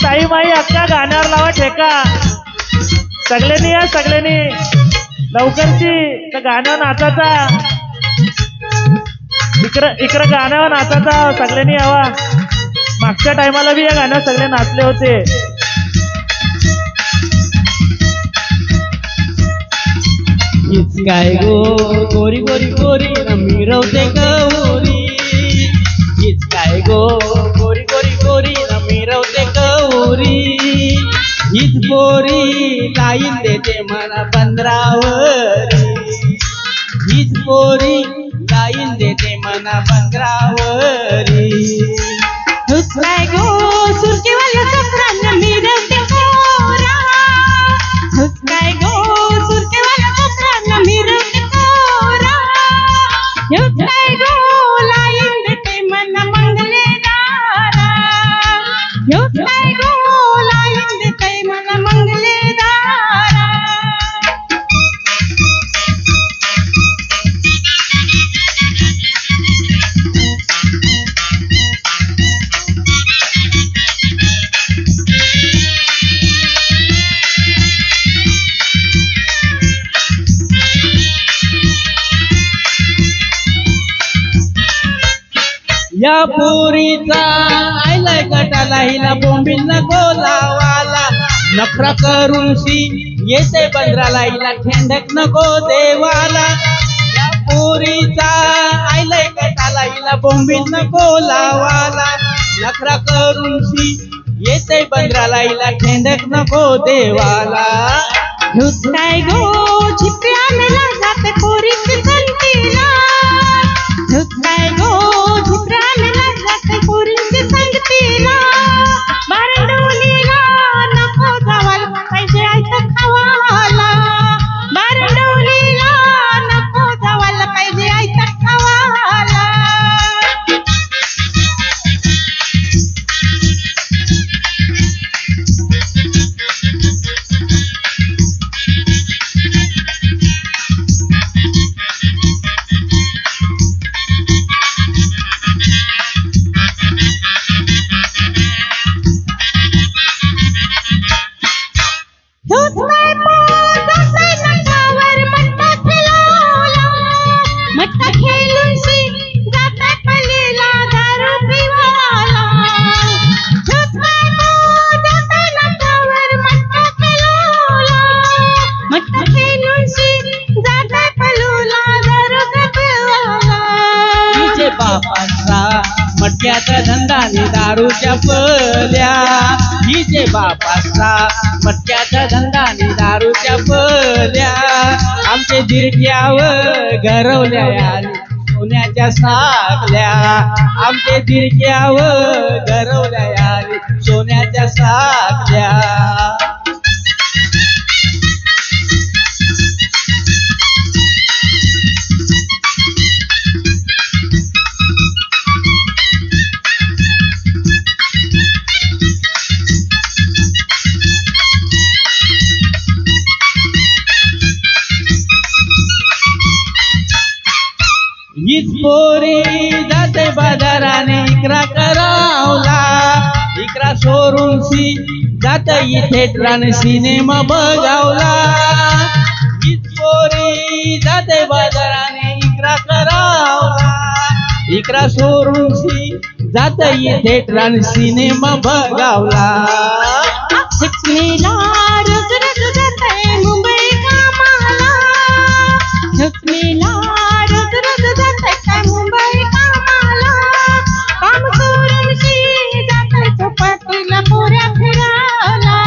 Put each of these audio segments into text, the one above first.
ताई माई अक्का गाण्यावर लावा ठेका सगळ्यांनी या सगळ्यांनी लवकरची त्या गाण्यावर नाचाचा इकडं गाण्यावर नाचाचा सगळ्यांनी यावा मागच्या टायमाला बी या गाण्यावर सगळे नाचले होते हीच काय गो गोरी गोरी गोरी मिरवते गौरी हीच काय गो गोरी गोरी गोरी मिरवते गौरी हीच बोरी लाईन देते मला बंदरावरी हीच बोरी लाईन देते मला बंदरावरी हीच काय गो सुरकेवाल्या चक्रांना मिरवते कोरा हीच काय गो सुरकेवाल्या चक्रांना मिरवते कोरा हीच काय गो लाईन देते मला मंगलेदारा हीच काय गो लाईन देते मला मंगलेदारा या पुरीचा आयलाय गटाला हिला बोंबील नको लावाला नखरा करून शी येते बंदराला हिला ठेंडक नको देवाला या पुरीचा आयलाय गटाला हिला बोंबील नको लावाला नखरा करून शी येते बंदराला हिला ठेंडक नको देवाला हीच काय गो झिपऱ्याला जाते पोरीची संगतीला हीच काय गो झिपऱ्याला जाते पोरीची संगतीला बारडोलीला नको जावाला पाहिजे आयतं खावाला बारडोलीला नको जावाला पाहिजे आयतं खावाला मटक्याचा धंदा नि दारूच्या पल्या हिचे बापाचा मटक्याचा धंदा नि दारूच्या पल्या आमचे दिरक्यावर घरवल्या आली सोन्याच्या साखल्या आमचे दिरक्यावर घरवल्या आली सोन्याच्या साखल्या हीच पोरी जाते बाजाराने इकरा करावला इकरा सोडून सी जात इथे ट्रान सिनेमा बघावला हीच पोरी जाते बाजाराने इकरा करावला इकरा सोडून सी जात इथे ट्रान सिनेमा बघावला जखमीला रोज रोज जाते मुंबई कामाला जखमीला रोज रोज जाते काय मुंबई कामाला काम करून शी जाते चौपाटीला पोऱ्या फिरायला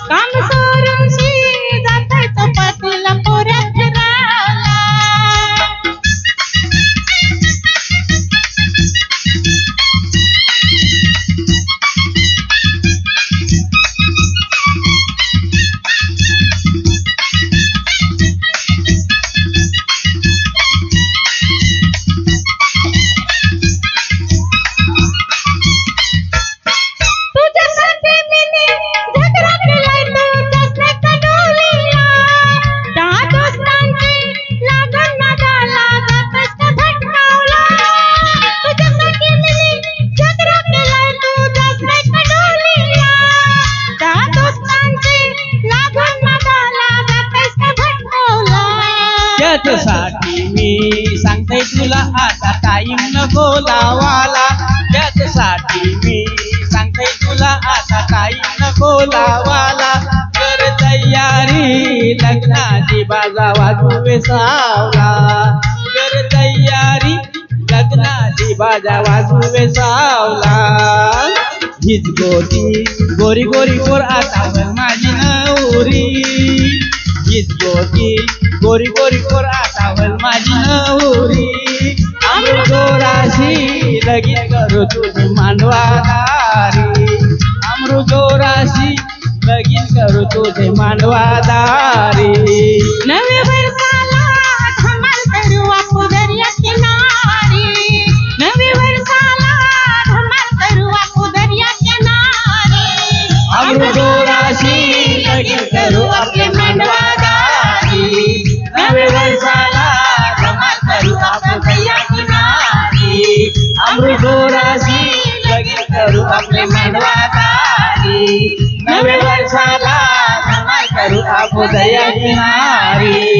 काम करून शी जाते चौपाटीला पोऱ्या फिरायला मी सांगते तुला आता टाईम नको लावाला त्याच्यासाठी मी सांगते तुला आता टाईम नको लावाला कर तयारी लग्नाची बाजा वाजवे सावला कर तयारी लग्नाची बाजा वाजवे सावला हीच गोरी गोरी गोर आता माझी नवरी हीच गोरी गोर आता माझी नवरी अमृतोराशी लगीन करू तुझी मांडवादारी अमृतोराशी लगीन करू तुझे मांडवादारी नवे वर्षाला धमाल करू आपू दर्या किनारी नवे वर्षाला धमाल करू आपू दर्या किनारी अमृतोराशी लगीन करू आपले मांडवादारी नवे वर्षाला धमाल करू आपण दर्या किनारी अमृतोराशी लगीन करू आपले मांडवादारी नवे वर्षाला धमाल करू आपण दर्या किनारी